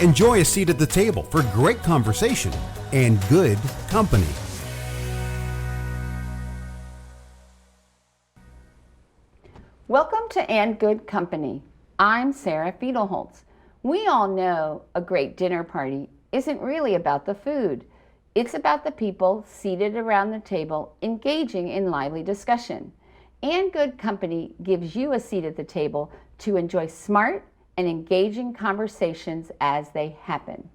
Enjoy a seat at the table for great conversation and good company. Welcome to And Good Company. I'm Sarah Fiedelholtz. We all know a great dinner party isn't really about the food. It's about the people seated around the table engaging in lively discussion. And Good Company gives you a seat at the table to enjoy smart and engaging conversations as they happen.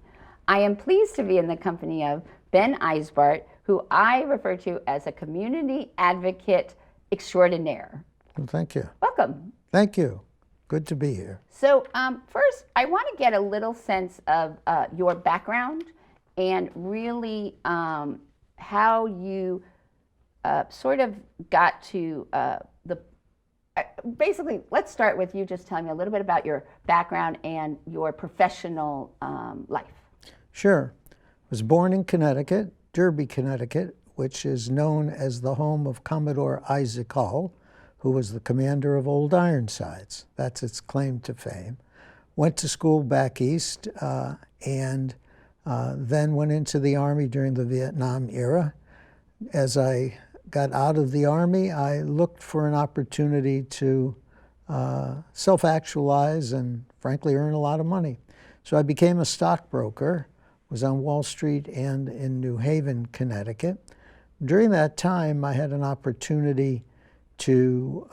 I am pleased to be in the company of Ben Eisbart, who I refer to as a community advocate extraordinaire. Well, thank you. Welcome. Thank you. Good to be here. So first, I want to get a little sense of your background and really how you sort of got to basically, let's start with you just telling me a little bit about your background and your professional life. Sure. I was born in Connecticut, Derby, Connecticut, which is known as the home of Commodore Isaac Hull, who was the commander of Old Ironsides. That's its claim to fame. Went to school back east and then went into the Army during the Vietnam era. As I got out of the Army, I looked for an opportunity to self-actualize and frankly earn a lot of money. So I became a stockbroker, was on Wall Street and in New Haven, Connecticut. During that time, I had an opportunity to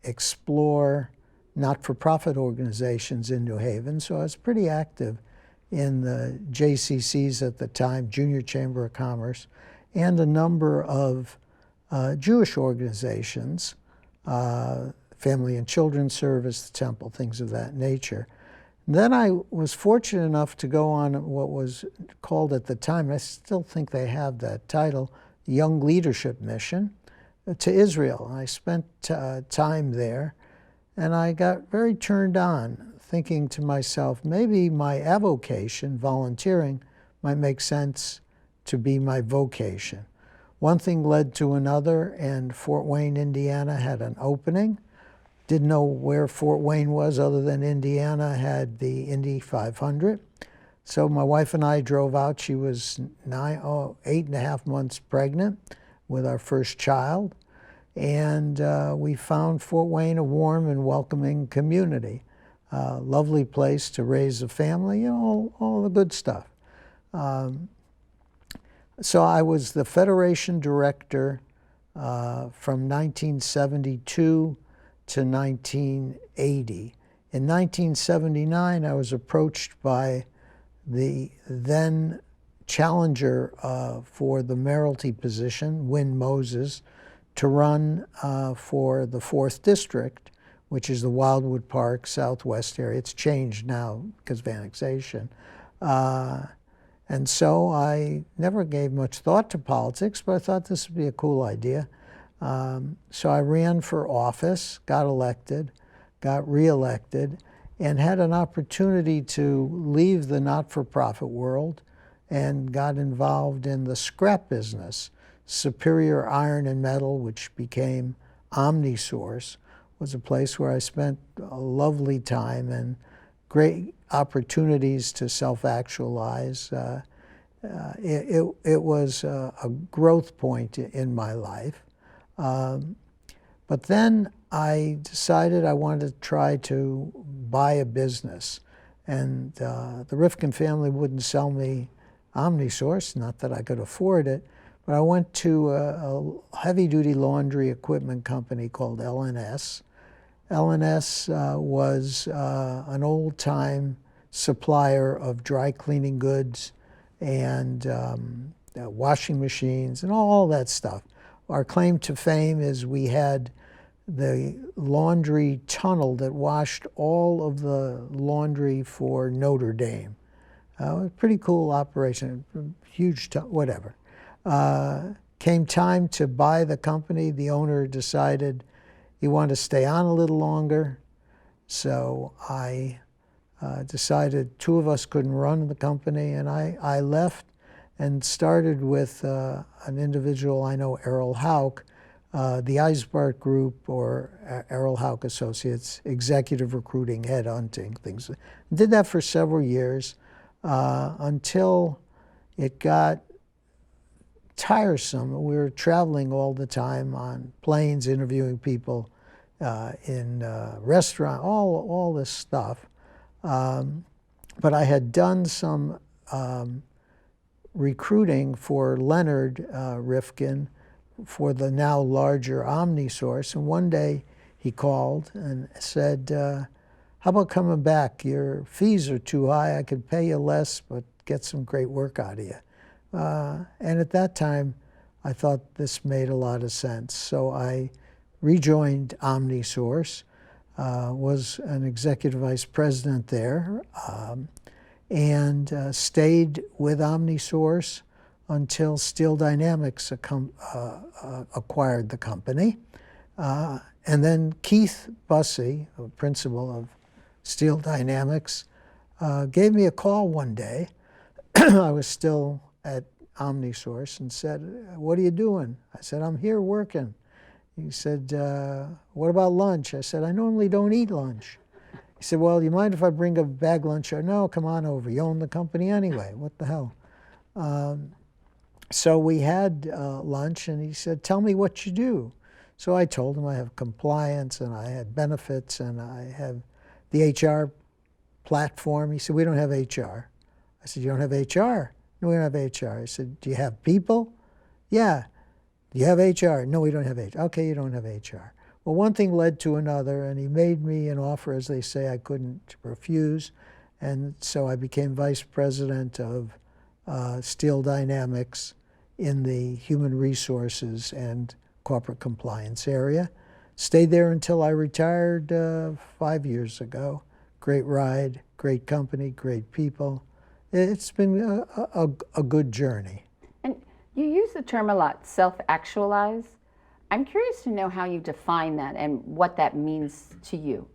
explore not-for-profit organizations in New Haven. So I was pretty active in the JCCs at the time, Junior Chamber of Commerce, and a number of Jewish organizations, Family and Children's Service, the Temple, things of that nature. And then I was fortunate enough to go on what was called at the time, and I still think they have that title, Young Leadership Mission, to Israel. I spent time there, and I got very turned on, thinking to myself, maybe my avocation, volunteering, might make sense to be my vocation. One thing led to another, and Fort Wayne, Indiana had an opening. Didn't know where Fort Wayne was other than Indiana had the Indy 500. So my wife and I drove out. She was 8.5 months pregnant with our first child. And we found Fort Wayne a warm and welcoming community. Lovely place to raise a family, all the good stuff. So I was the Federation director from 1972 to 1980. In 1979, I was approached by the then challenger for the mayoralty position, Win Moses, to run for the 4th District, which is the Wildwood Park Southwest area. It's changed now because of annexation. And so I never gave much thought to politics, but I thought this would be a cool idea. So I ran for office, got elected, got reelected, and had an opportunity to leave the not-for-profit world and got involved in the scrap business. Superior Iron and Metal, which became OmniSource, was a place where I spent a lovely time and great opportunities to self-actualize. It was a growth point in my life. But then I decided I wanted to try to buy a business. And the Rifkin family wouldn't sell me OmniSource, not that I could afford it, but I went to a heavy-duty laundry equipment company called L&S. L&S was an old-time supplier of dry cleaning goods and washing machines and all that stuff. Our claim to fame is we had the laundry tunnel that washed all of the laundry for Notre Dame. It was a pretty cool operation, huge, whatever. Came time to buy the company. The owner decided he wanted to stay on a little longer. So I decided 2 of us couldn't run the company, and I left and started with an individual I know, Errol Hauk, the Eisbart Group or Errol Houck Associates, executive recruiting, headhunting, things. Did that for several years until it got tiresome. We were traveling all the time on planes, interviewing people in restaurants, all this stuff. But I had done some recruiting for Leonard Rifkin for the now larger OmniSource. And one day he called and said, how about coming back? Your fees are too high. I could pay you less, but get some great work out of you. And at that time, I thought this made a lot of sense. So I rejoined OmniSource, was an executive vice president there, and stayed with OmniSource until Steel Dynamics acquired the company. And then Keith Bussey, a principal of Steel Dynamics, gave me a call one day. I was still at OmniSource and said, what are you doing? I said, I'm here working. He said, what about lunch? I said, I normally don't eat lunch. He said, well, you mind if I bring a bag lunch? No, come on over. You own the company anyway. What the hell? So we had lunch, and he said, tell me what you do. So I told him I have compliance, and I had benefits, and I have the HR platform. He said, we don't have HR. I said, you don't have HR? No, we don't have HR. I said, do you have people? Yeah. Do you have HR? No, we don't have HR. Okay, you don't have HR. Well, one thing led to another, and he made me an offer, as they say, I couldn't refuse. And so I became vice president of Steel Dynamics in the human resources and corporate compliance area. Stayed there until I retired 5 years ago. Great ride, great company, great people. It's been a good journey. And you use the term a lot, self-actualize. I'm curious to know how you define that and what that means to you.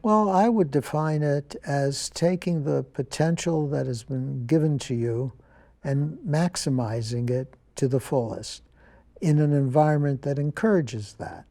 Well, I would define it as taking the potential that has been given to you and maximizing it to the fullest in an environment that encourages that.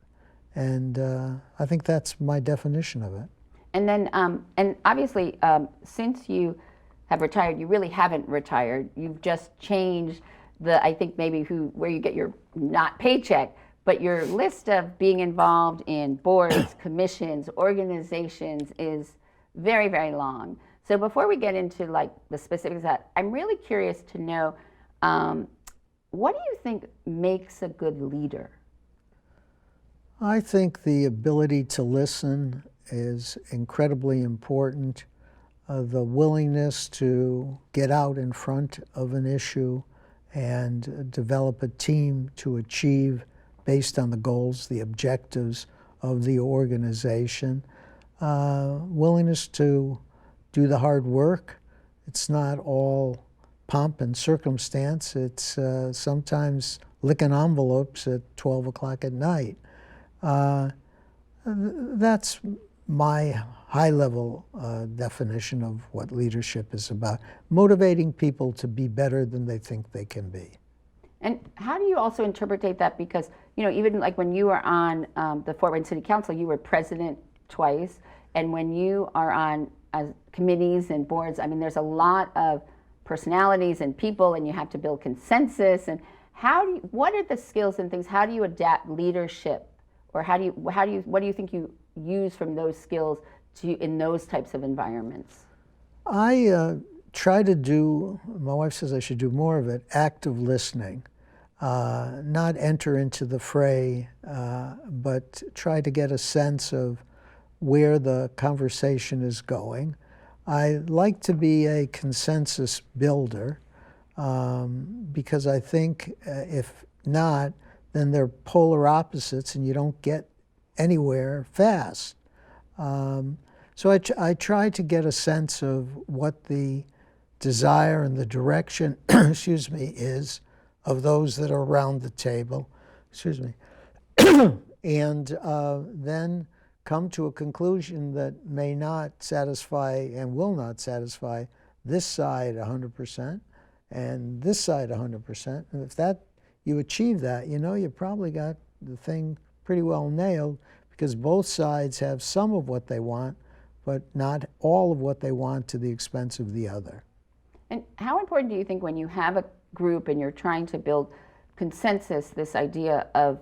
And I think that's my definition of it. And then, and obviously, since you have retired, you really haven't retired. You've just changed I think maybe where you get your not paycheck, but your list of being involved in boards, commissions, organizations is very, very long. So before we get into like the specifics of that, I'm really curious to know, what do you think makes a good leader? I think the ability to listen is incredibly important. The willingness to get out in front of an issue and develop a team to achieve based on the goals, the objectives of the organization. Willingness to do the hard work. It's not all pomp and circumstance. It's sometimes licking envelopes at 12 o'clock at night. That's my high-level definition of what leadership is about, motivating people to be better than they think they can be. And how do you also interpret that? Because, you know, even like when you were on the Fort Wayne City Council, you were president twice, and when you are on committees and boards, I mean, there's a lot of personalities and people, and you have to build consensus. And what are the skills and things? How do you adapt leadership, or what do you think you use from those skills in those types of environments? I try to do, my wife says I should do more of it, active listening. Not enter into the fray, but try to get a sense of where the conversation is going. I like to be a consensus builder because I think if not, then they're polar opposites and you don't get anywhere fast. So I try to get a sense of what the desire and the direction, excuse me, is of those that are around the table, excuse me, and then come to a conclusion that may not satisfy and will not satisfy this side 100% and this side 100%. And if you achieve that, you know, you probably got the thing pretty well nailed, because both sides have some of what they want, but not all of what they want to the expense of the other. And how important do you think, when you have a group and you're trying to build consensus, this idea of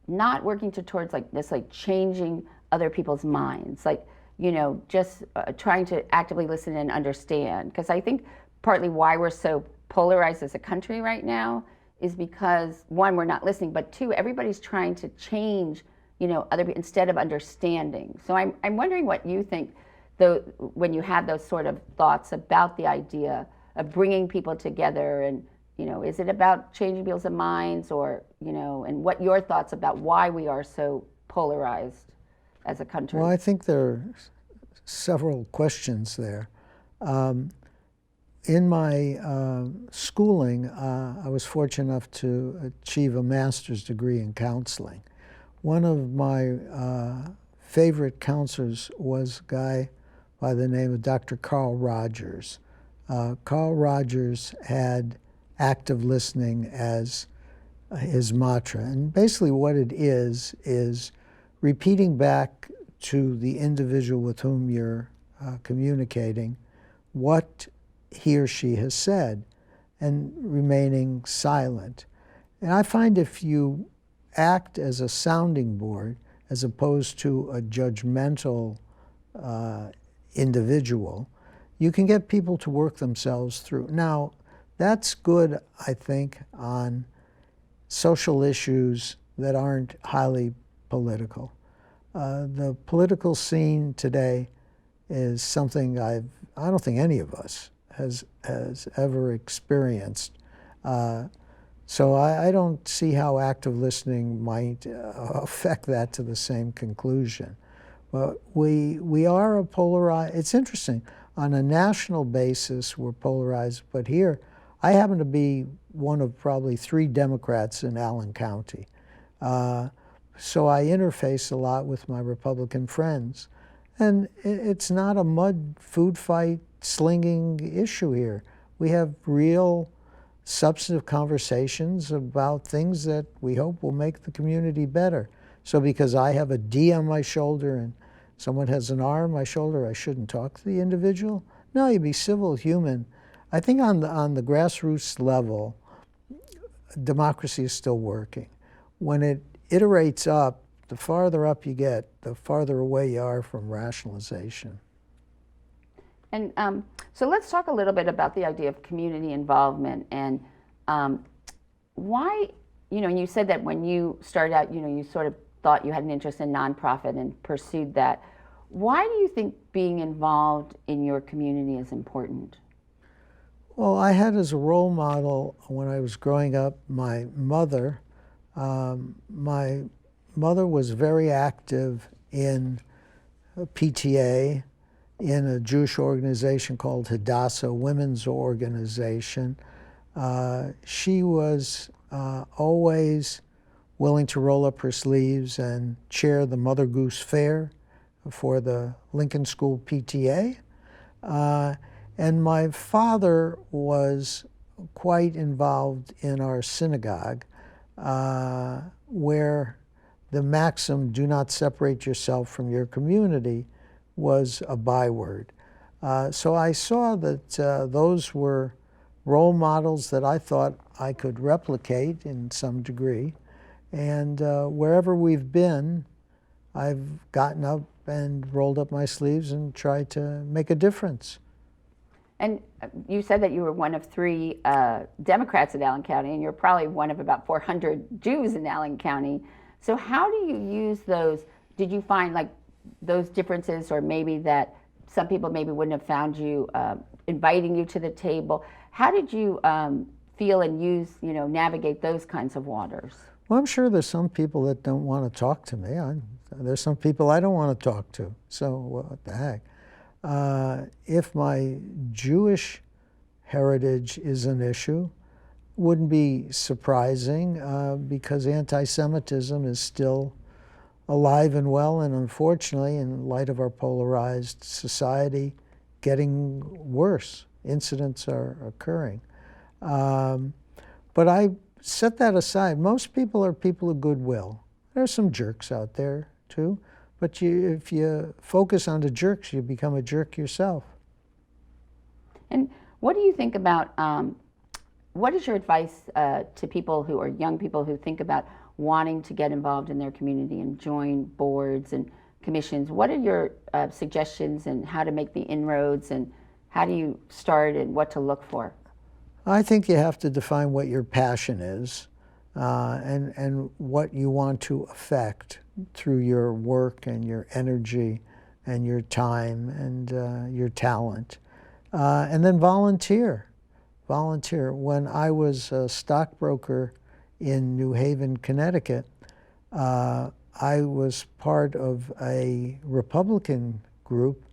not working towards like this, like changing other people's minds, like, you know, just trying to actively listen and understand? Because I think partly why we're so polarized as a country right now is because, one, we're not listening, but two, everybody's trying to change, you know, other people instead of understanding. So I'm wondering what you think, though, when you have those sort of thoughts about the idea of bringing people together, and, you know, is it about changing people's minds, or, you know, and what your thoughts about why we are so polarized as a country? Well, I think there are several questions there. In my schooling, I was fortunate enough to achieve a master's degree in counseling. One of my favorite counselors was a guy by the name of Dr. Carl Rogers. Carl Rogers had active listening as his mantra. And basically what it is repeating back to the individual with whom you're communicating what he or she has said, and remaining silent. And I find if you act as a sounding board as opposed to a judgmental individual, you can get people to work themselves through. Now, that's good, I think, on social issues that aren't highly political. The political scene today is something I don't think any of us has ever experienced. So I don't see how active listening might affect that to the same conclusion. But we are a polarized, it's interesting, on a national basis we're polarized, but here I happen to be one of probably 3 Democrats in Allen County. So I interface a lot with my Republican friends. And it's not a mud food fight slinging issue here. We have real substantive conversations about things that we hope will make the community better. So because I have a D on my shoulder and someone has an R on my shoulder, I shouldn't talk to the individual? No, you be civil, human. I think on the grassroots level, democracy is still working. When it iterates up, the farther up you get, the farther away you are from rationalization. And so let's talk a little bit about the idea of community involvement, and why, you know, and you said that when you started out, you know, you sort of thought you had an interest in nonprofit and pursued that. Why do you think being involved in your community is important? Well, I had as a role model when I was growing up my mother. My mother was very active in PTA, in a Jewish organization called Hadassah, women's organization. She was always willing to roll up her sleeves and chair the Mother Goose Fair for the Lincoln School PTA. And my father was quite involved in our synagogue, where the maxim, do not separate yourself from your community, was a byword. So I saw that those were role models that I thought I could replicate in some degree. And wherever we've been, I've gotten up and rolled up my sleeves and tried to make a difference. And you said that you were one of 3 Democrats in Allen County, and you're probably one of about 400 Jews in Allen County. So how do you use those? Did you find like those differences, or maybe that some people maybe wouldn't have found you inviting you to the table? How did you feel and use, you know, navigate those kinds of waters? Well, I'm sure there's some people that don't want to talk to me. There's some people I don't want to talk to. So what the heck? If my Jewish heritage is an issue, wouldn't be surprising because anti-Semitism is still alive and well, and unfortunately, in light of our polarized society, getting worse. Incidents are occurring. But I set that aside. Most people are people of goodwill. There's some jerks out there too, but if you focus on the jerks, you become a jerk yourself. And what do you think about, what is your advice to people who are young people who think about wanting to get involved in their community and join boards and commissions? What are your suggestions and how to make the inroads, and how do you start and what to look for? I think you have to define what your passion is and what you want to affect through your work and your energy and your time and your talent. And then volunteer. Volunteer. When I was a stockbroker in New Haven, Connecticut, I was part of a Republican group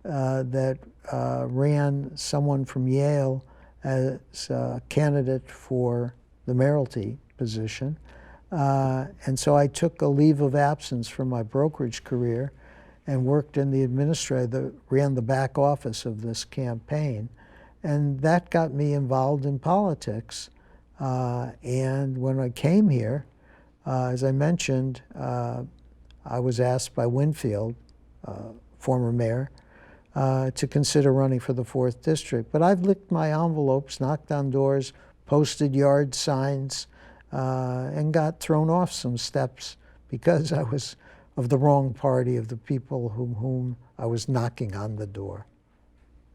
that ran someone from Yale as a candidate for the mayoralty position. And so I took a leave of absence from my brokerage career and worked in the administrator, ran the back office of this campaign. And that got me involved in politics. And when I came here, as I mentioned, I was asked by Winfield, former mayor, to consider running for the 4th District. But I've licked my envelopes, knocked on doors, posted yard signs, and got thrown off some steps because I was of the wrong party, of the people whom I was knocking on the door.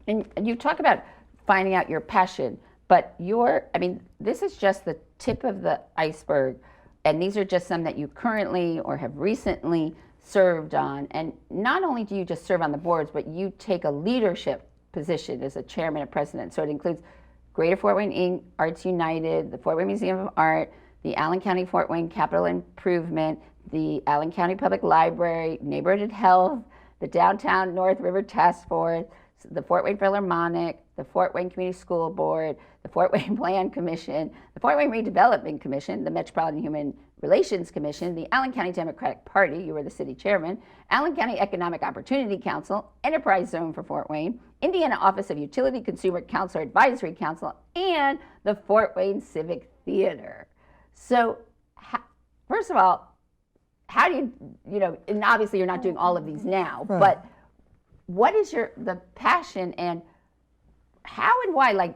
And you talk about finding out your passion, but this is just the tip of the iceberg, and these are just some that you currently or have recently served on. And not only do you just serve on the boards, but you take a leadership position as a chairman and president. So it includes Greater Fort Wayne Inc., Arts United, the Fort Wayne Museum of Art, the Allen County Fort Wayne Capital Improvement, the Allen County Public Library, Neighborhood Health, the Downtown North River Task Force, the Fort Wayne Philharmonic, the Fort Wayne Community School Board, the Fort Wayne Plan Commission, the Fort Wayne Redevelopment Commission, the Metropolitan Human Relations Commission, the Allen County Democratic Party, you were the city chairman, Allen County Economic Opportunity Council, Enterprise Zone for Fort Wayne, Indiana Office of Utility Consumer Counselor Advisory Council, and the Fort Wayne Civic Theater. So, first of all, how do you, and obviously you're not doing all of these now, right, but what is the passion, and how and why?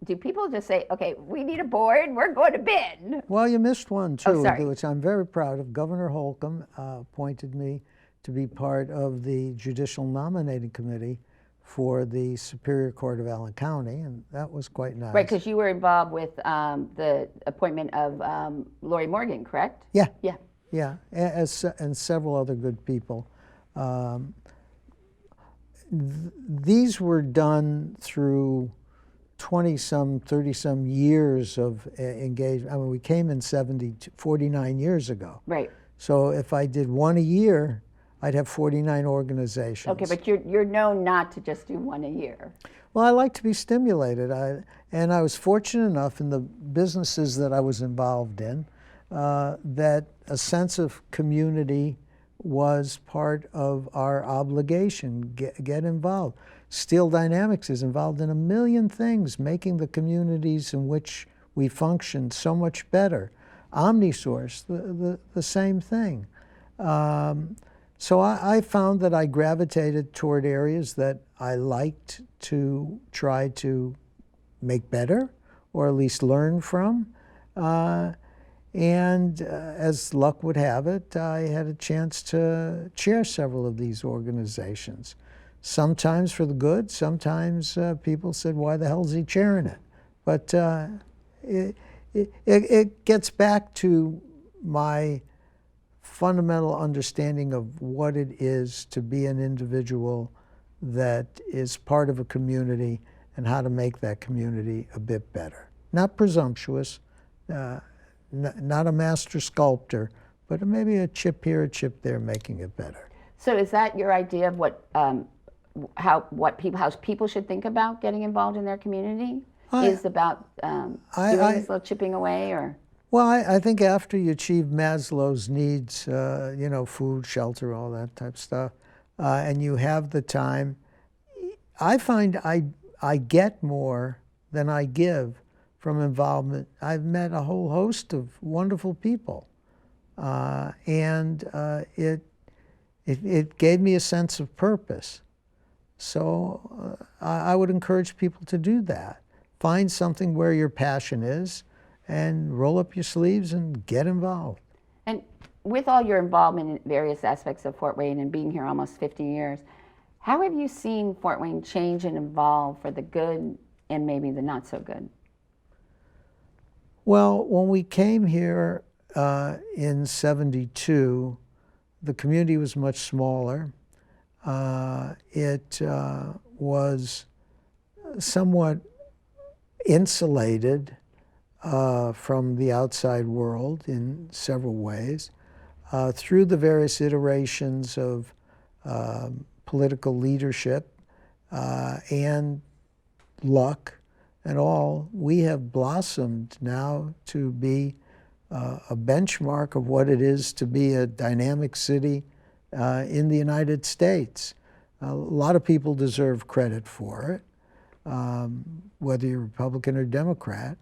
Do people just say, okay, we need a board, we're going to bid? Well, you missed one too, sorry. which I'm very proud of. Governor Holcomb appointed me to be part of the Judicial Nominating Committee for the Superior Court of Allen County, and that was quite nice. Right, because you were involved with the appointment of Lori Morgan, correct? Yeah. Yeah. Yeah, and several other good people. These were done through 20-some, 30-some years of engagement. I mean, we came in 49 years ago. Right. So if I did one a year, I'd have 49 organizations. Okay, but you're known not to just do one a year. Well, I like to be stimulated. And I was fortunate enough in the businesses that I was involved in that a sense of community was part of our obligation. Get involved. Steel Dynamics is involved in a million things, making the communities in which we function so much better. OmniSource, the same thing. So I found that I gravitated toward areas that I liked to try to make better, or at least learn from. And as luck would have it, I had a chance to chair several of these organizations. Sometimes for the good, sometimes people said, why the hell is he chairing it? But it gets back to my fundamental understanding of what it is to be an individual that is part of a community and how to make that community a bit better. Not presumptuous, not a master sculptor, but maybe a chip here, a chip there, making it better. So is that your idea of how people should think about getting involved in their community? Is about doing this little chipping away, or? Well, I think after you achieve Maslow's needs, food, shelter, all that type of stuff, and you have the time, I find I get more than I give from involvement. I've met a whole host of wonderful people It gave me a sense of purpose. So I would encourage people to do that. Find something where your passion is and roll up your sleeves and get involved. And with all your involvement in various aspects of Fort Wayne and being here almost 50 years, how have you seen Fort Wayne change and evolve for the good and maybe the not so good? Well, when we came here in '72, the community was much smaller. It was somewhat insulated from the outside world in several ways. Through the various iterations of political leadership and luck and all, we have blossomed now to be a benchmark of what it is to be a dynamic city in the United States. A lot of people deserve credit for it, whether you're Republican or Democrat.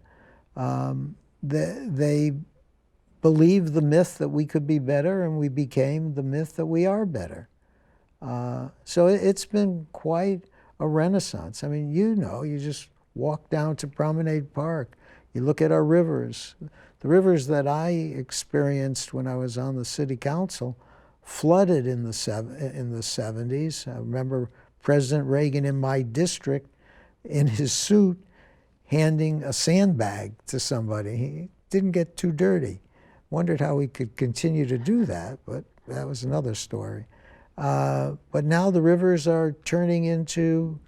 They believed the myth that we could be better, and we became the myth that we are better. So it's been quite a renaissance. I mean, you just walk down to Promenade Park, you look at our rivers. The rivers that I experienced when I was on the city council flooded in the 70s. I remember President Reagan in my district in his suit handing a sandbag to somebody. He didn't get too dirty. Wondered how he could continue to do that, but that was another story. But now the rivers are turning into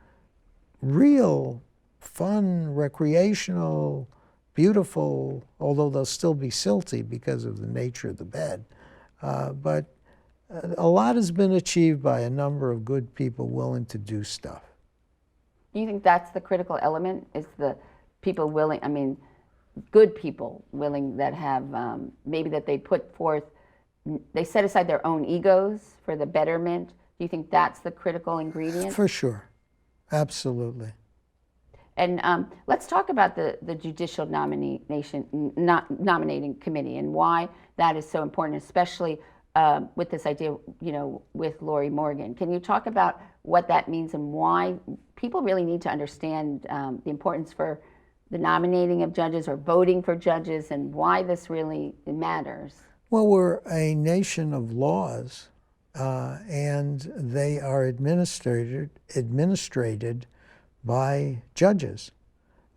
real fun, recreational, beautiful, although they'll still be silty because of the nature of the bed. But a lot has been achieved by a number of good people willing to do stuff. Do you think that's the critical element, is the people willing, I mean, good people willing that have, maybe that they put forth, they set aside their own egos for the betterment? Do you think that's the critical ingredient? For sure. Absolutely. And let's talk about the judicial nominating committee and why that is so important, especially with this idea, with Lori Morgan. Can you talk about what that means and why people really need to understand the importance for the nominating of judges or voting for judges, and why this really matters? Well, we're a nation of laws, and they are administrated by judges.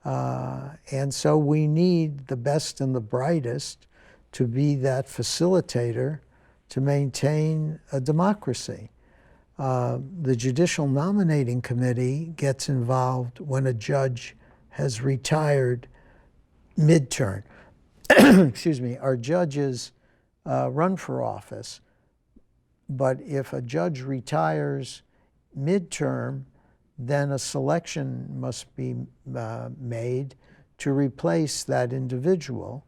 And so we need the best and the brightest to be that facilitator to maintain a democracy. The Judicial Nominating Committee gets involved when a judge has retired midterm. Excuse me, our judges run for office, but if a judge retires midterm, then a selection must be made to replace that individual.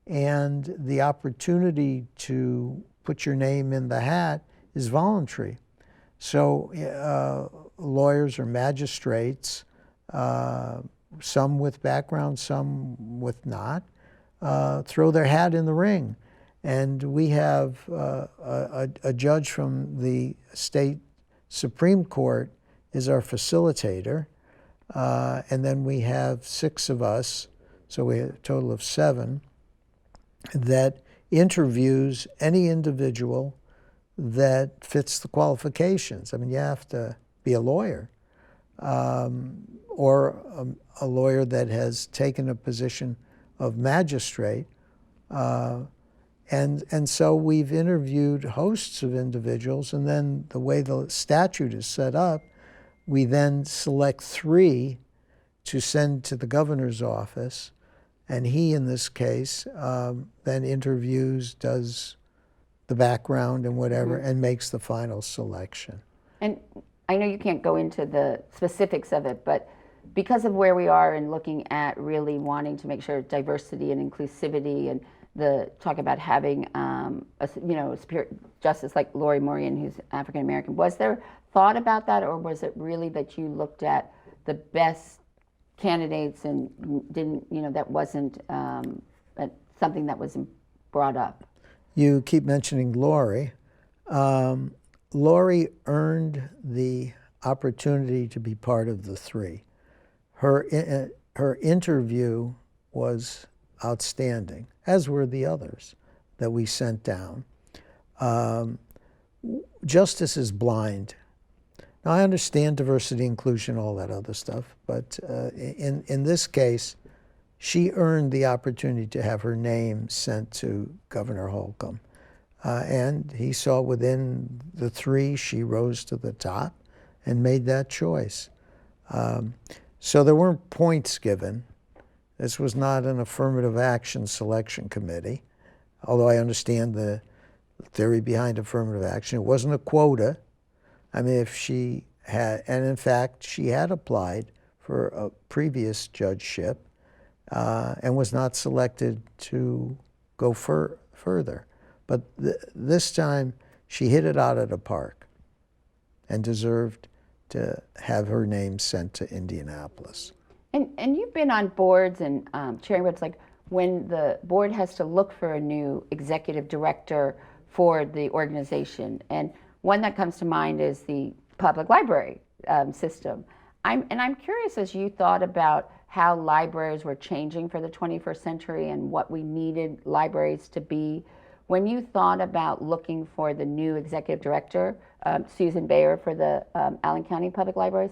And the opportunity to put your name in the hat is voluntary. So lawyers or magistrates, some with background, some with not, throw their hat in the ring. And we have a judge from the state Supreme Court is our facilitator, and then we have 6 of us, so we have a total of 7, that interviews any individual that fits the qualifications. I mean, you have to be a lawyer, or a lawyer that has taken a position of magistrate, and so we've interviewed hosts of individuals, and then the way the statute is set up, we then select 3 to send to the governor's office, and he, in this case, then interviews, does the background and whatever, and makes the final selection. And I know you can't go into the specifics of it, but because of where we are and looking at really wanting to make sure diversity and inclusivity, and the talk about having a spirit justice like Lori Morgan, who's African American, was there thought about that, or was it really that you looked at the best candidates and didn't, that wasn't something that was brought up? You keep mentioning Lori. Lori earned the opportunity to be part of the three. Her interview was outstanding, as were the others that we sent down. Justice is blind. Now, I understand diversity, inclusion, all that other stuff, but in this case, she earned the opportunity to have her name sent to Governor Holcomb. And he saw within the three, she rose to the top and made that choice. So there weren't points given. This was not an affirmative action selection committee, although I understand the theory behind affirmative action. It wasn't a quota. I mean, if she had, and in fact, she had applied for a previous judgeship and was not selected to go further. But this time, she hit it out of the park and deserved to have her name sent to Indianapolis. And you've been on boards and chairing boards, like when the board has to look for a new executive director for the organization. And one that comes to mind is the public library system. I'm curious, as you thought about how libraries were changing for the 21st century and what we needed libraries to be, when you thought about looking for the new executive director, Susan Bayer for the Allen County Public Libraries,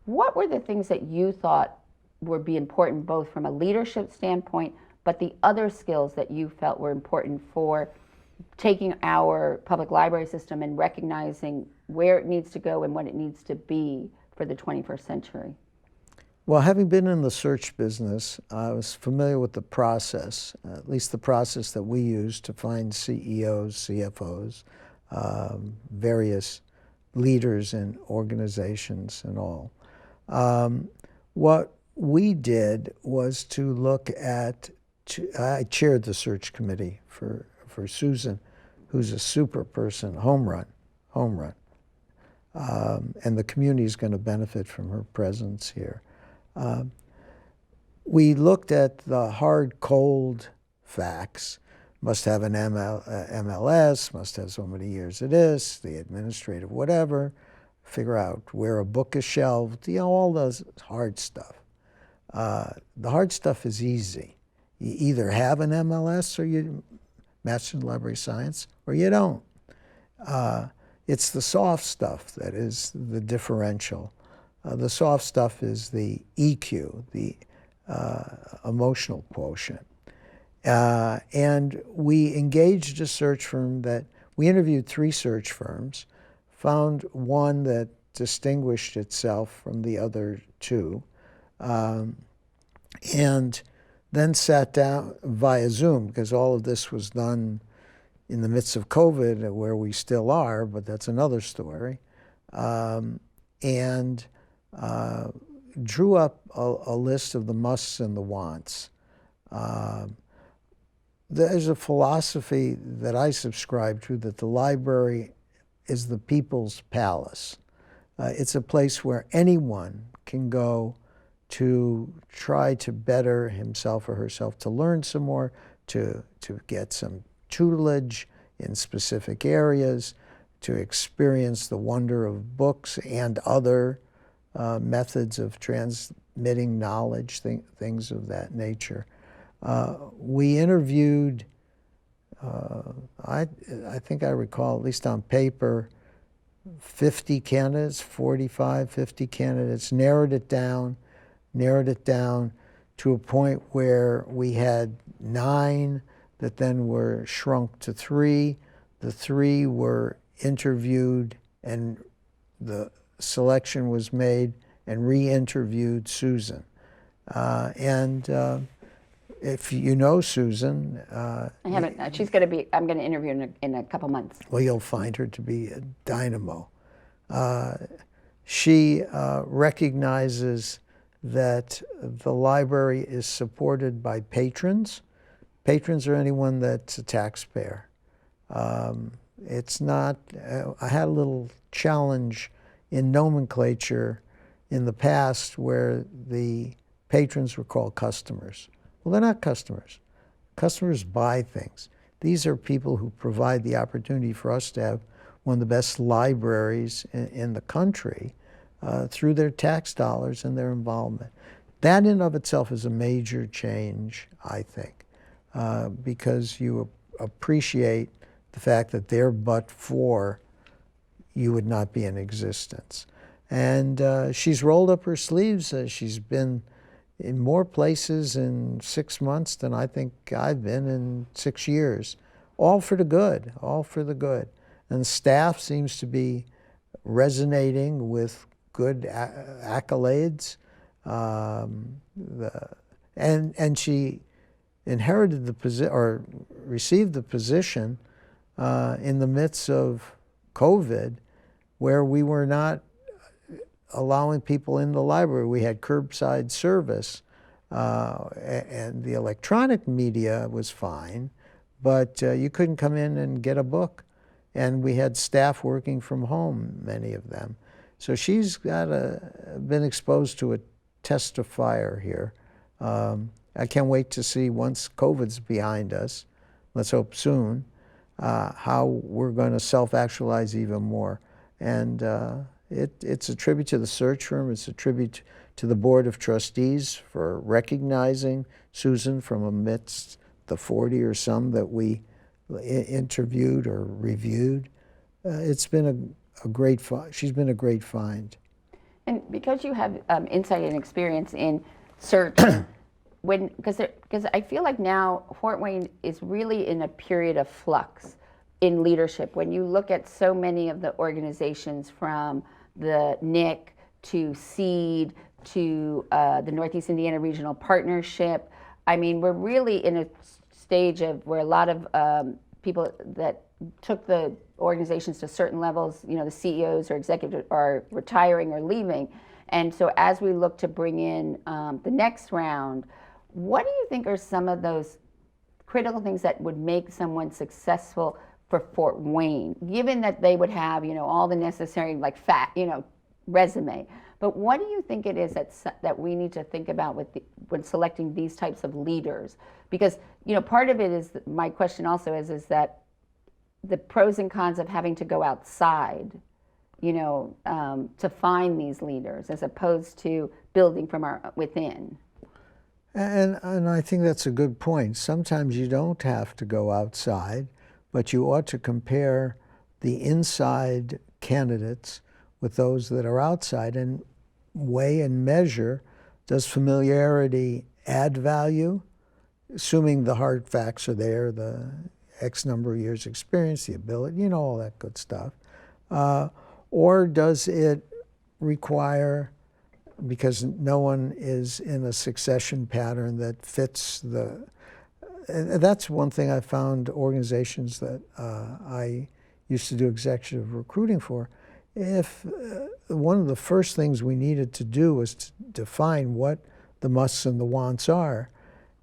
what were the things that you thought would be important both from a leadership standpoint, but the other skills that you felt were important for taking our public library system and recognizing where it needs to go and what it needs to be for the 21st century? Well, having been in the search business, I was familiar with the process, at least the process that we use to find CEOs, CFOs, various leaders in organizations and all. What we did was to look at, I chaired the search committee for Susan, who's a super person, home run. And the community is going to benefit from her presence here. We looked at the hard, cold facts. Must have an MLS, must have so many years of this, the administrative whatever, figure out where a book is shelved, all those hard stuff. The hard stuff is easy. You either have an MLS or you Master in Library Science, or you don't. It's the soft stuff that is the differential. The soft stuff is the EQ, the emotional quotient. And we engaged a search firm we interviewed 3 search firms, found one that distinguished itself from the other 2, and then sat down via Zoom, because all of this was done in the midst of COVID, where we still are, but that's another story, and drew up a list of the musts and the wants. There's a philosophy that I subscribe to, that the library is the people's palace. It's a place where anyone can go to try to better himself or herself, to learn some more, to get some tutelage in specific areas, to experience the wonder of books and other methods of transmitting knowledge, things of that nature. We interviewed, I think I recall, at least on paper, 50 candidates, 45, 50 candidates, narrowed it down to a point where we had 9 that then were shrunk to 3. The 3 were interviewed, and the selection was made, and re-interviewed Susan. If you know Susan, I haven't. I'm going to interview her in a couple months. Well, you'll find her to be a dynamo. She recognizes that the library is supported by patrons. Patrons are anyone that's a taxpayer. It's not, I had a little challenge in nomenclature in the past where the patrons were called customers. Well, they're not customers. Customers buy things. these are people who provide the opportunity for us to have one of the best libraries in the country through their tax dollars and their involvement. That in of itself is a major change, I think, because you appreciate the fact that they're but for you would not be in existence. And she's rolled up her sleeves. She's been in more places in 6 months than I think I've been in 6 years. All for the good, all for the good. And staff seems to be resonating with good accolades. And she inherited the position, or received the position in the midst of COVID, where we were not allowing people in the library. We had curbside service, and the electronic media was fine, but you couldn't come in and get a book. And we had staff working from home, many of them. So she's been exposed to a test of fire here. I can't wait to see, once COVID's behind us, let's hope soon, how we're going to self-actualize even more. And it's a tribute to the search firm. It's a tribute to the Board of Trustees for recognizing Susan from amidst the 40 or some that we interviewed or reviewed. It's been a great she's been a great find. And because you have insight and experience in search, because I feel like now Fort Wayne is really in a period of flux in leadership. When you look at so many of the organizations, from the NIC to SEED to the Northeast Indiana Regional Partnership, I mean, we're really in a stage of where a lot of people that took the organizations to certain levels, you know, the CEOs or executives are retiring or leaving. And so as we look to bring in the next round, what do you think are some of those critical things that would make someone successful for Fort Wayne, given that they would have, you know, all the necessary, like, resume? But what do you think it is that we need to think about when selecting these types of leaders? Because, you know, part of it is, my question also is that the pros and cons of having to go outside, you know, to find these leaders, as opposed to building from within. And I think that's a good point. Sometimes you don't have to go outside, but you ought to compare the inside candidates with those that are outside and weigh and measure, does familiarity add value, assuming the hard facts are there, the X number of years experience, the ability, you know, all that good stuff. Or does it require, because no one is in a succession pattern that fits that's one thing I found organizations that I used to do executive recruiting for. If one of the first things we needed to do was to define what the musts and the wants are,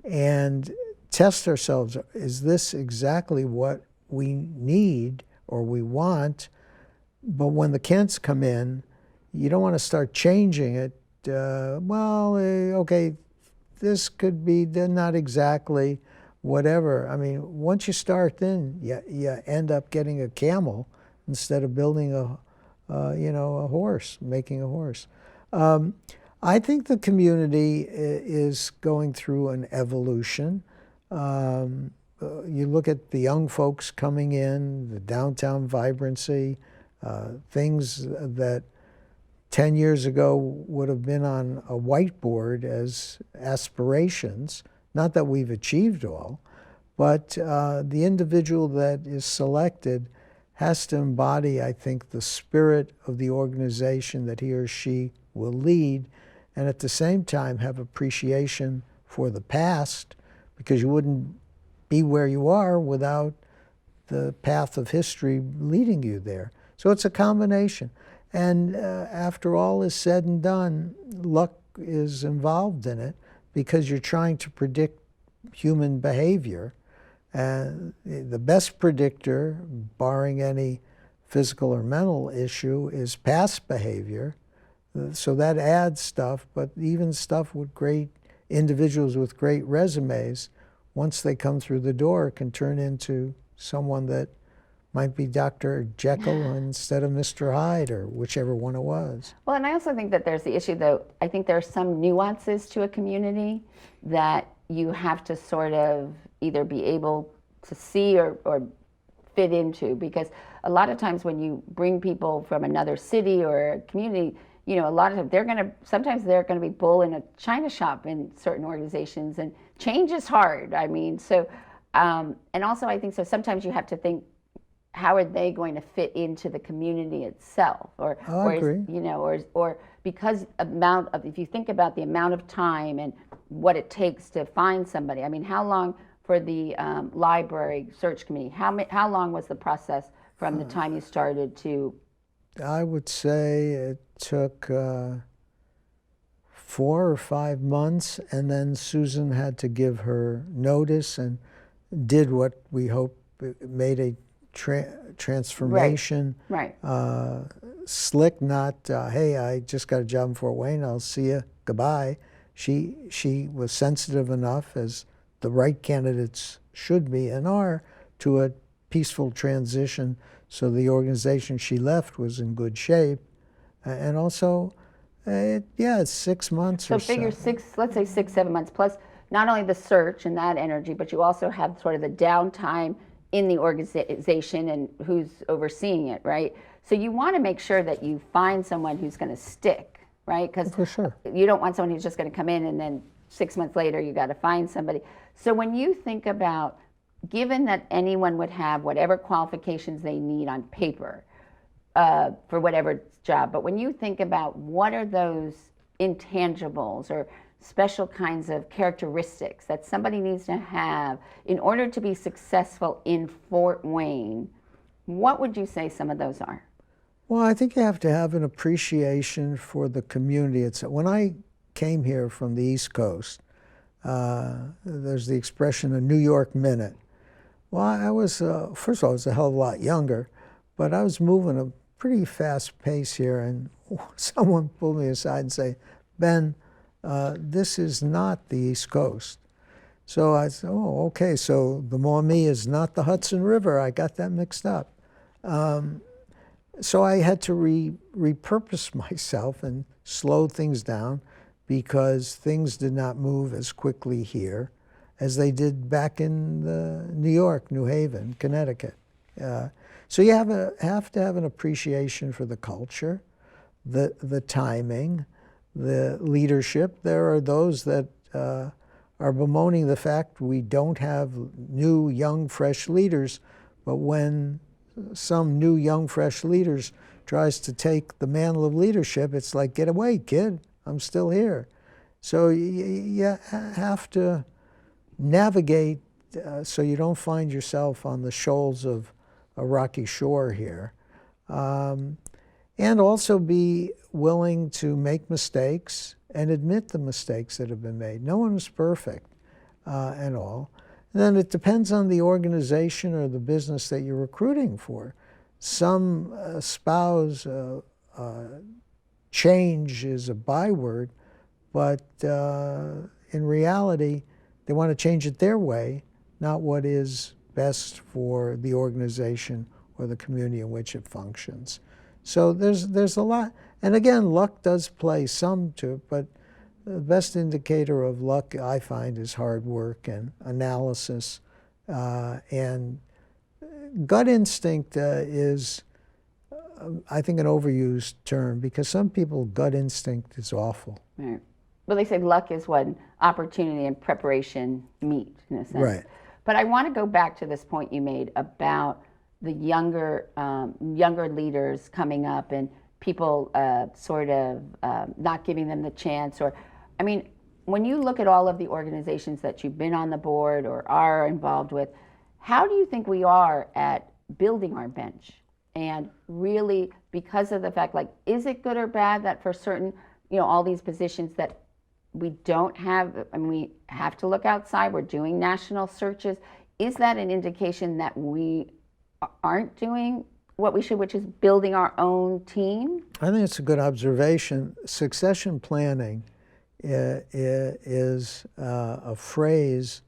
and test ourselves, is this exactly what we need or we want? But when the Kents come in, you don't want to start changing it. Okay, this could be not exactly whatever. I mean, once you start, then you end up getting a camel instead of building a horse, making a horse. I think the community is going through an evolution. You look at the young folks coming in, the downtown vibrancy, things that 10 years ago would have been on a whiteboard as aspirations. Not that we've achieved all, but the individual that is selected has to embody, I think, the spirit of the organization that he or she will lead, and at the same time have appreciation for the past, because you wouldn't be where you are without the path of history leading you there. So it's a combination. And after all is said and done, luck is involved in it, because you're trying to predict human behavior. And the best predictor, barring any physical or mental issue, is past behavior. So that adds stuff, but even stuff with great individuals with great resumes once they come through the door, can turn into someone that might be Dr. Jekyll instead of Mr. Hyde, or whichever one it was. Well, and I also think that there's the issue, though. I think there are some nuances to a community that you have to sort of either be able to see or fit into, because a lot of times when you bring people from another city or a community, you know, a lot of times sometimes they're gonna be bull in a china shop in certain organizations, and change is hard. I mean, so, and also I think so sometimes you have to think, how are they going to fit into the community itself, or agree. you know, or because if you think about the amount of time and what it takes to find somebody. I mean, how long for the library search committee? How long was the process from the time you started to? I would say it took 4 or 5 months, and then Susan had to give her notice and did what we hope made a transformation. Right. Slick, not, hey, I just got a job in Fort Wayne, I'll see you, goodbye. She was sensitive enough, as the right candidates should be and are, to a peaceful transition, so the organization she left was in good shape. And also, it's 6 months or so. So figure let's say 6, 7 months, plus not only the search and that energy, but you also have sort of the downtime in the organization and who's overseeing it, right? So you want to make sure that you find someone who's going to stick, right? Because for sure, you don't want someone who's just going to come in and then 6 months later you got to find somebody. So when you think about, given that anyone would have whatever qualifications they need on paper for whatever job, but when you think about what are those intangibles or special kinds of characteristics that somebody needs to have in order to be successful in Fort Wayne, what would you say some of those are? Well, I think you have to have an appreciation for the community. When I came here from the East Coast, there's the expression, a New York minute. Well, I was, first of all, I was a hell of a lot younger, but I was moving a pretty fast pace here, and someone pulled me aside and say, Ben, this is not the East Coast. So I said, oh, okay, so the Maumee is not the Hudson River. I got that mixed up. So I had to repurpose myself and slow things down, because things did not move as quickly here as they did back in New York, New Haven, Connecticut. So you have to have an appreciation for the culture, the timing, the leadership. There are those that are bemoaning the fact we don't have new, young, fresh leaders, but when some new, young, fresh leaders tries to take the mantle of leadership, it's like, get away, kid, I'm still here. So you have to navigate so you don't find yourself on the shoals of a rocky shore here. And also be willing to make mistakes and admit the mistakes that have been made. No one is perfect and all. And then it depends on the organization or the business that you're recruiting for. Some espouse change is a byword, but in reality, they want to change it their way, not what is best for the organization or the community in which it functions. So there's a lot. And again, luck does play some to it, but the best indicator of luck, I find, is hard work and analysis. And gut instinct is, I think, an overused term, because some people, gut instinct is awful. Right. Well, they say luck is when opportunity and preparation meet, in a sense. Right. But I want to go back to this point you made about the younger leaders coming up and people sort of not giving them the chance. Or, I mean, when you look at all of the organizations that you've been on the board or are involved with, how do you think we are at building our bench? And really, because of the fact, like, is it good or bad that for certain, all these positions that we don't have, I mean, we have to look outside, we're doing national searches. Is that an indication that we aren't doing what we should, which is building our own team? I think it's a good observation. Succession planning is a phrase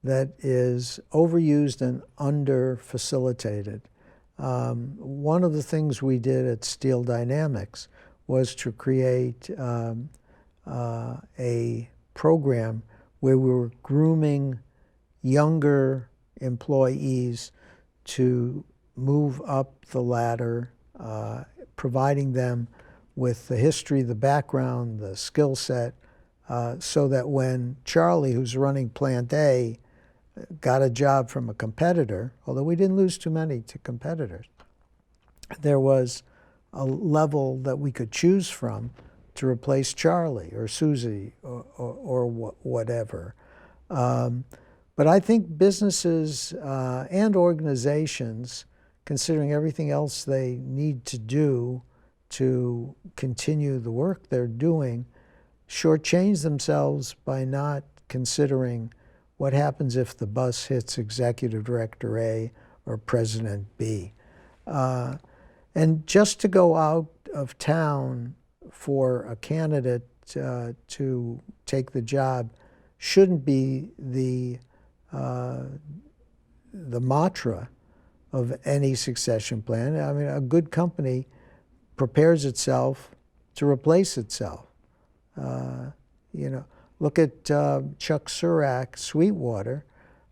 that is overused and under-facilitated. One of the things we did at Steel Dynamics was to create a program where we were grooming younger employees to move up the ladder, providing them with the history, the background, the skill set, so that when Charlie, who's running Plant A, got a job from a competitor, although we didn't lose too many to competitors, there was a level that we could choose from to replace Charlie or Susie or whatever. But I think businesses and organizations, considering everything else they need to do to continue the work they're doing, shortchange themselves by not considering what happens if the bus hits Executive Director A or President B. And just to go out of town for a candidate to take the job shouldn't be the mantra of any succession plan. I mean, a good company prepares itself to replace itself. Look at Chuck Surak, Sweetwater.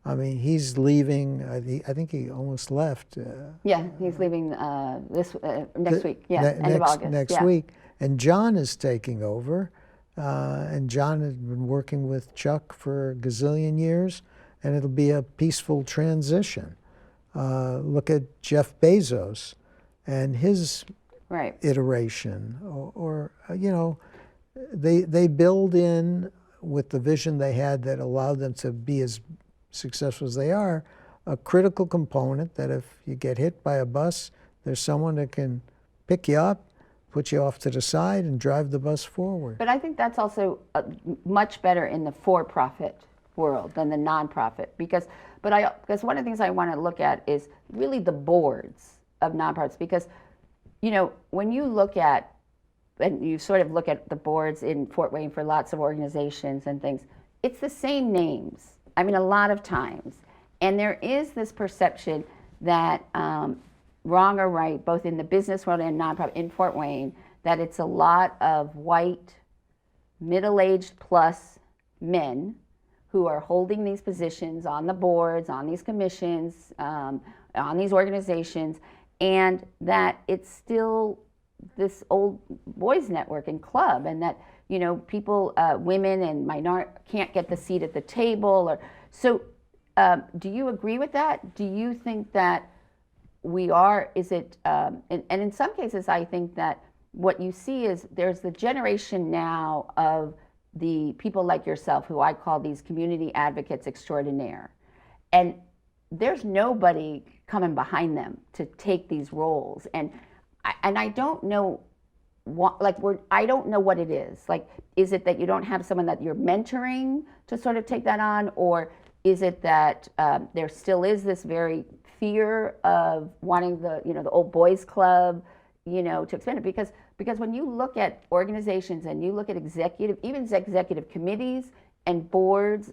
I mean, he's leaving. I think he almost left. Yeah, he's leaving next week. Yeah, end of August. Next week, and John is taking over. And John has been working with Chuck for a gazillion years, and it'll be a peaceful transition. Look at Jeff Bezos and his iteration, or they build in with the vision they had that allowed them to be as successful as they are, a critical component that if you get hit by a bus, there's someone that can pick you up, put you off to the side, and drive the bus forward. But I think that's also much better in the for-profit world than the nonprofit, because one of the things I want to look at is really the boards of nonprofits, because when you look at, and you sort of look at the boards in Fort Wayne for lots of organizations and things, it's the same names. I mean, a lot of times. And there is this perception that, wrong or right, both in the business world and nonprofit in Fort Wayne, that it's a lot of white, middle-aged plus men who are holding these positions on the boards, on these commissions, on these organizations, and that it's still this old boys network and club, and that people, women and minority can't get the seat at the table. Or so. Do you agree with that? Do you think that we are? Is it? And in some cases, I think that what you see is there's the generation now of the people like yourself, who I call these community advocates extraordinaire, and there's nobody coming behind them to take these roles. And I don't know I don't know what it is. Like, is it that you don't have someone that you're mentoring to sort of take that on, or is it that there still is this very fear of wanting the old boys club, to expand it? Because when you look at organizations and you look at executive committees and boards,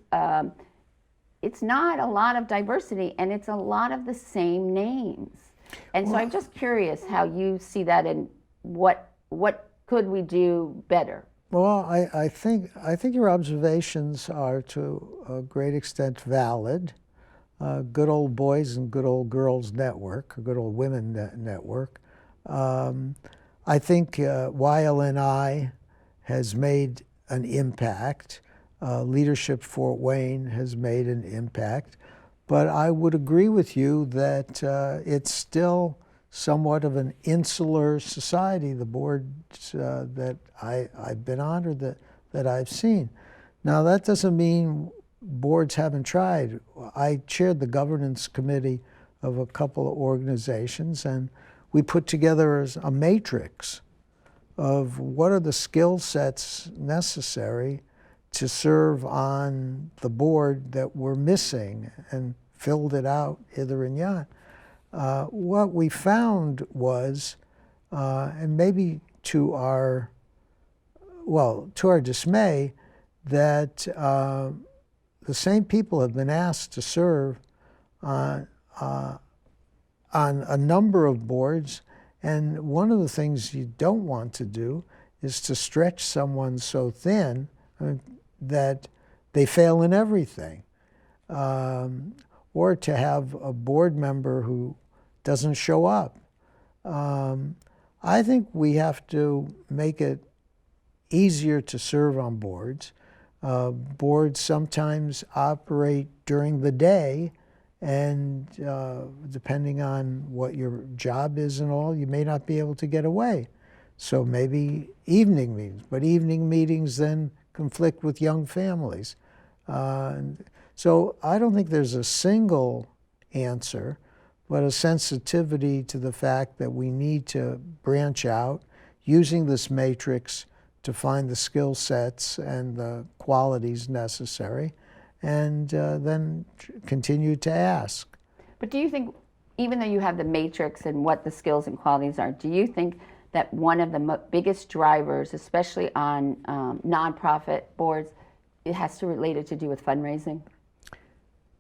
it's not a lot of diversity, and it's a lot of the same names. And so I'm just curious how you see that, and what could we do better? Well, I think your observations are to a great extent valid. Good old boys and good old girls network, or good old women network. I think YLNI has made an impact. Leadership Fort Wayne has made an impact. But I would agree with you that it's still somewhat of an insular society, the boards that I've been on, or that I've seen. Now, that doesn't mean boards haven't tried. I chaired the governance committee of a couple of organizations, and we put together a matrix of what are the skill sets necessary to serve on the board that we're missing, and filled it out hither and yon. What we found was, and maybe to our dismay, that the same people have been asked to serve on a number of boards, and one of the things you don't want to do is to stretch someone so thin that they fail in everything, or to have a board member who doesn't show up. I think we have to make it easier to serve on boards. Boards sometimes operate during the day, and depending on what your job is and all, you may not be able to get away. So maybe evening meetings, but evening meetings then conflict with young families. So I don't think there's a single answer, but a sensitivity to the fact that we need to branch out using this matrix to find the skill sets and the qualities necessary, and then continue to ask. But do you think, even though you have the matrix and what the skills and qualities are, do you think that one of the biggest drivers, especially on nonprofit boards, it has to relate it to do with fundraising?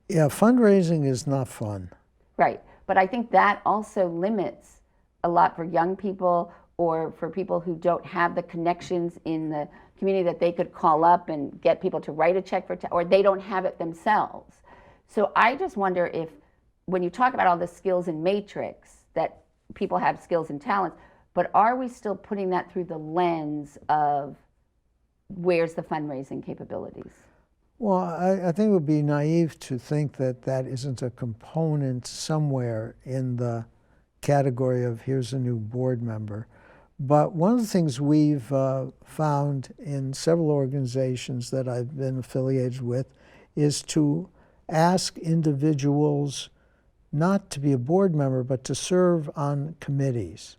Yeah, fundraising is not fun. Right, but I think that also limits a lot for young people or for people who don't have the connections in the community that they could call up and get people to write a check for, or they don't have it themselves. So I just wonder if, when you talk about all the skills in matrix, that people have skills and talents, but are we still putting that through the lens of where's the fundraising capabilities? Well, I think it would be naive to think that that isn't a component somewhere in the category of here's a new board member. But one of the things we've found in several organizations that I've been affiliated with is to ask individuals not to be a board member, but to serve on committees.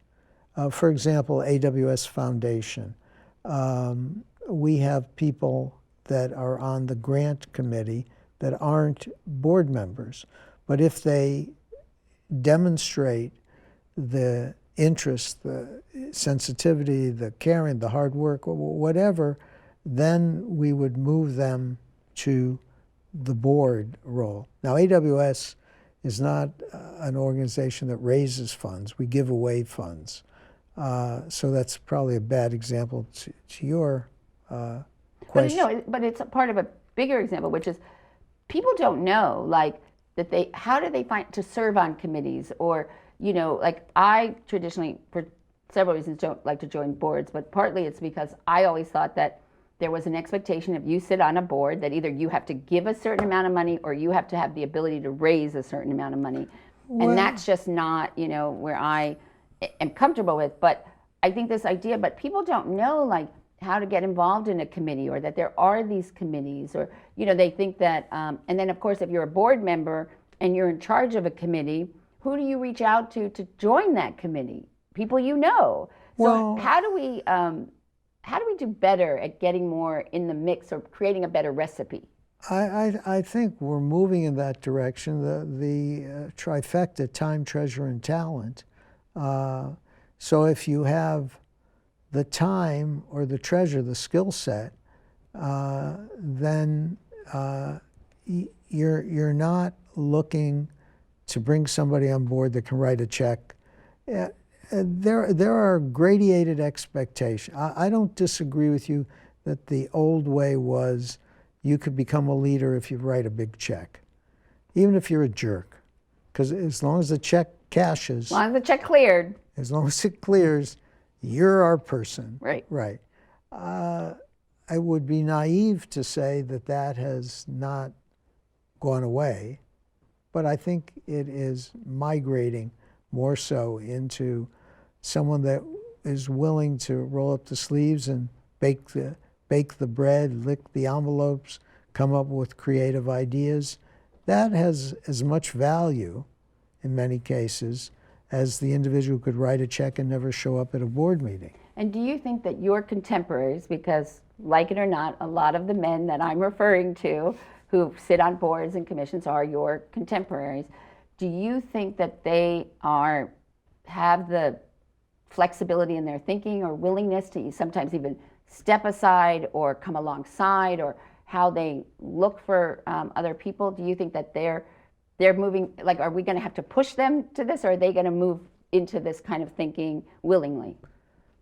For example, AWS Foundation. We have people that are on the grant committee that aren't board members. But if they demonstrate the interest, the sensitivity, the caring, the hard work, whatever, then we would move them to the board role. Now, AWS is not an organization that raises funds. We give away funds. So that's probably a bad example to your question. But, no, but it's a part of a bigger example, which is people don't know, like, that how do they find to serve on committees? Or, you know, like, I traditionally, for several reasons, don't like to join boards, but partly it's because I always thought that there was an expectation if you sit on a board that either you have to give a certain amount of money or you have to have the ability to raise a certain amount of money. And that's just not, you know, where I am comfortable with. But I think this idea, but people don't know, like, how to get involved in a committee, or that there are these committees, or, you know, they think that, and then of course, if you're a board member and you're in charge of a committee, who do you reach out to join that committee? People you know. So well, how do we do better at getting more in the mix or creating a better recipe? I think we're moving in that direction. The trifecta: time, treasure, and talent. So if you have the time or the treasure, the skill set, then you're not looking to bring somebody on board that can write a check. There are gradated expectations. I don't disagree with you that the old way was you could become a leader if you write a big check, even if you're a jerk, because as long as the check cashes, As long as the check cleared. as long as it clears, you're our person. Right. Right. I would be naive to say that that has not gone away, but I think it is migrating more so into someone that is willing to roll up the sleeves and bake the bread, lick the envelopes, come up with creative ideas. That has as much value in many cases as the individual who could write a check and never show up at a board meeting. And do you think that your contemporaries, because like it or not, a lot of the men that I'm referring to who sit on boards and commissions are your contemporaries, do you think that they have the flexibility in their thinking or willingness to sometimes even step aside or come alongside, or how they look for other people? Do you think that they're moving, like, are we going to have to push them to this, or are they going to move into this kind of thinking willingly?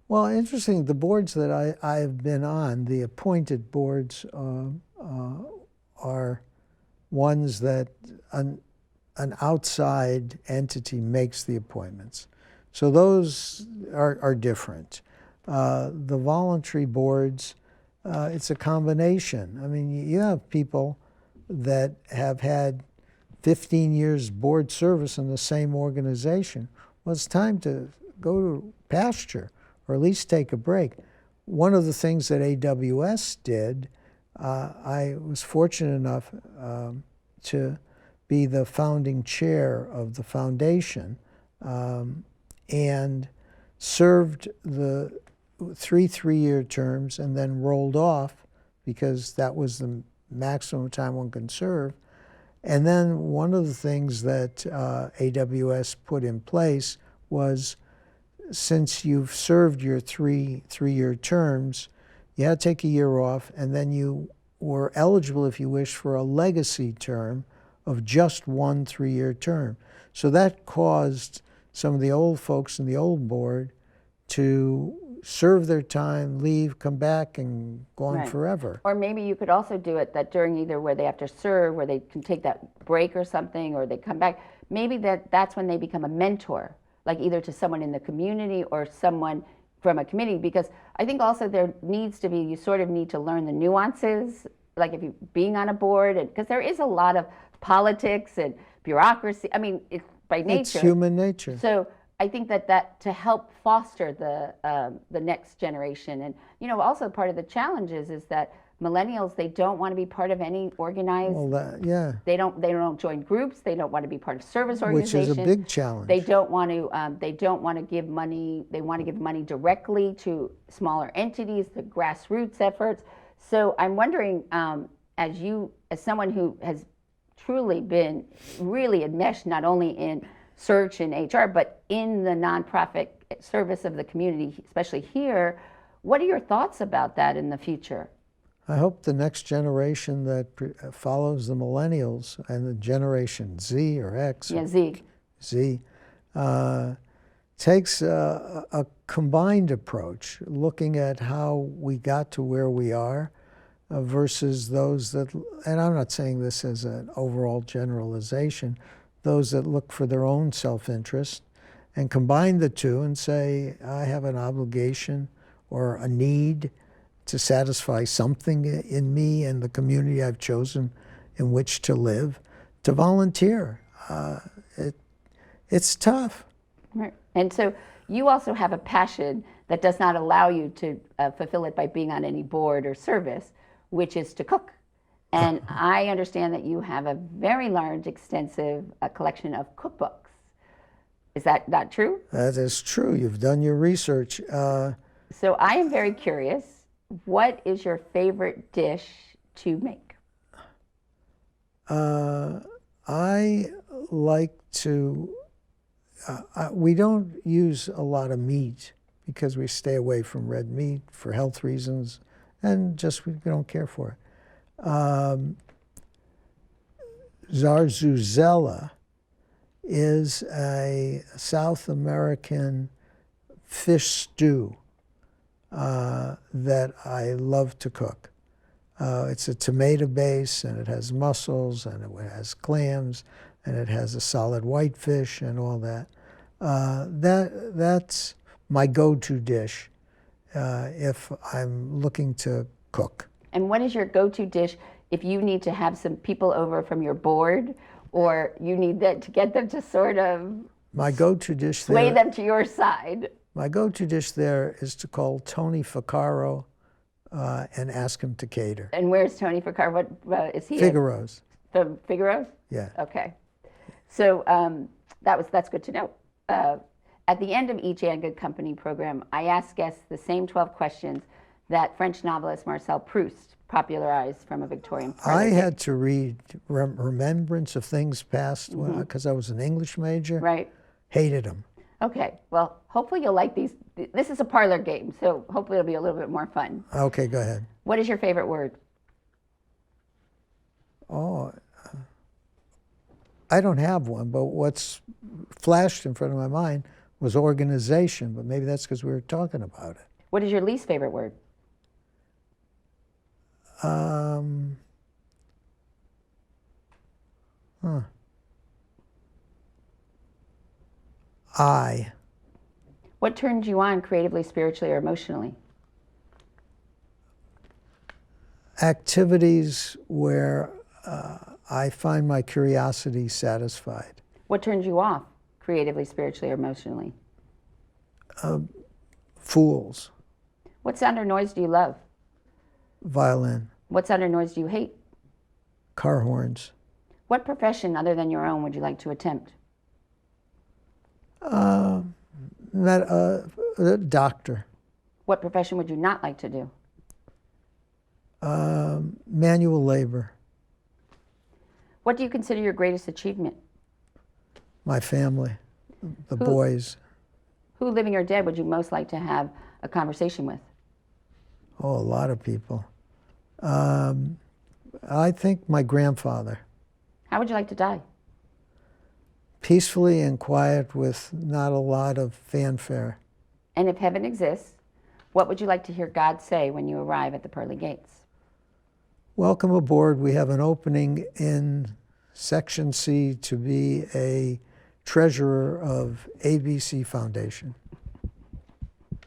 Well, interesting, the boards that I've been on, the appointed boards, are ones that an outside entity makes the appointments. So those are different. The voluntary boards, it's a combination. I mean, you have people that have had 15 years board service in the same organization. Well, it's time to go to pasture, or at least take a break. One of the things that AWS did, I was fortunate enough to be the founding chair of the foundation, and served the three-year terms and then rolled off because that was the maximum time one can serve. And then one of the things that AWS put in place was, since you've served your three-year terms, you had to take a year off, and then you were eligible, if you wish, for a legacy term of just one 3-year term. So that caused some of the old folks in the old board to serve their time, leave, come back, and go on forever. Or maybe you could also do it that during either where they have to serve, where they can take that break or something, or they come back, maybe that's when they become a mentor, like either to someone in the community or someone from a committee. Because I think also there needs to be, you sort of need to learn the nuances, like if you being on a board, and because there is a lot of politics and bureaucracy. I mean, it's by nature. It's human nature. So I think that to help foster the next generation, and also part of the challenges is that millennials, they don't want to be part of any organized. Well, yeah. They don't join groups. They don't want to be part of service organizations. Which is a big challenge. They don't want to. They don't want to give money. They want to give money directly to smaller entities, the grassroots efforts. So I'm wondering, as someone who has truly been really enmeshed not only in search and HR, but in the nonprofit service of the community, especially here, what are your thoughts about that in the future? I hope the next generation that follows the millennials and the generation Z or X, Z, takes a combined approach, looking at how we got to where we are versus those that, and I'm not saying this as an overall generalization, those that look for their own self-interest, and combine the two and say, I have an obligation or a need to satisfy something in me and the community I've chosen in which to live, to volunteer. It's tough. Right. And so you also have a passion that does not allow you to fulfill it by being on any board or service, which is to cook. And I understand that you have a very large, extensive collection of cookbooks. Is that not true? That is true. You've done your research. So I am very curious. What is your favorite dish to make? I like to, we don't use a lot of meat because we stay away from red meat for health reasons, and just we don't care for it. Zarzuzela is a South American fish stew that I love to cook. It's a tomato base, and it has mussels, and it has clams, and it has a solid whitefish and all that. That's my go-to dish if I'm looking to cook. And what is your go-to dish if you need to have some people over from your board, or you need to get them to sort of my go-to dish sway them to your side? My go-to dish there is to call Tony Ficcaro and ask him to cater. And where's Tony Ficcaro? What is he? Figaro's. The Figaro's? Yeah. Okay. So that's good to know. At the end of each And Good Company program, I ask guests the same 12 questions that French novelist Marcel Proust popularized from a Victorian period. I had to read Remembrance of Things Past because I was an English major. Right. Hated them. Okay. Well, hopefully you'll like these. This is a parlor game, so hopefully it'll be a little bit more fun. Okay, go ahead. What is your favorite word? Oh, I don't have one, but what's flashed in front of my mind was organization, but maybe that's because we were talking about it. What is your least favorite word? I. What turns you on creatively, spiritually, or emotionally? Activities where I find my curiosity satisfied. What turns you off creatively, spiritually, or emotionally? Fools. What sound or noise do you love? Violin. What sound or noise do you hate? Car horns. What profession other than your own would you like to attempt? Doctor. What profession would you not like to do? Manual labor. What do you consider your greatest achievement? My family. The boys. Who, living or dead, would you most like to have a conversation with? Oh, a lot of people. I think my grandfather. How would you like to die? Peacefully and quiet with not a lot of fanfare. And if heaven exists, what would you like to hear God say when you arrive at the pearly gates? Welcome aboard. We have an opening in Section C to be a treasurer of ABC Foundation.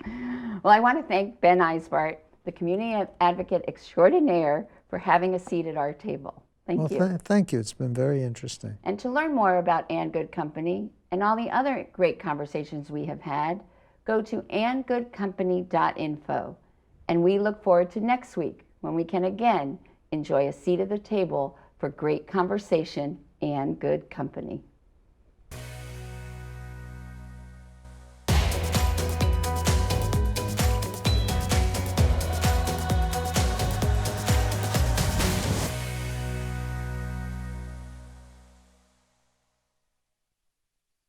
Well, I want to thank Ben Eisbart, the community advocate extraordinaire, for having a seat at our table. Thank you. Thank you. It's been very interesting. And to learn more about And Good Company and all the other great conversations we have had, go to andgoodcompany.info. And we look forward to next week when we can again enjoy a seat at the table for great conversation and good company.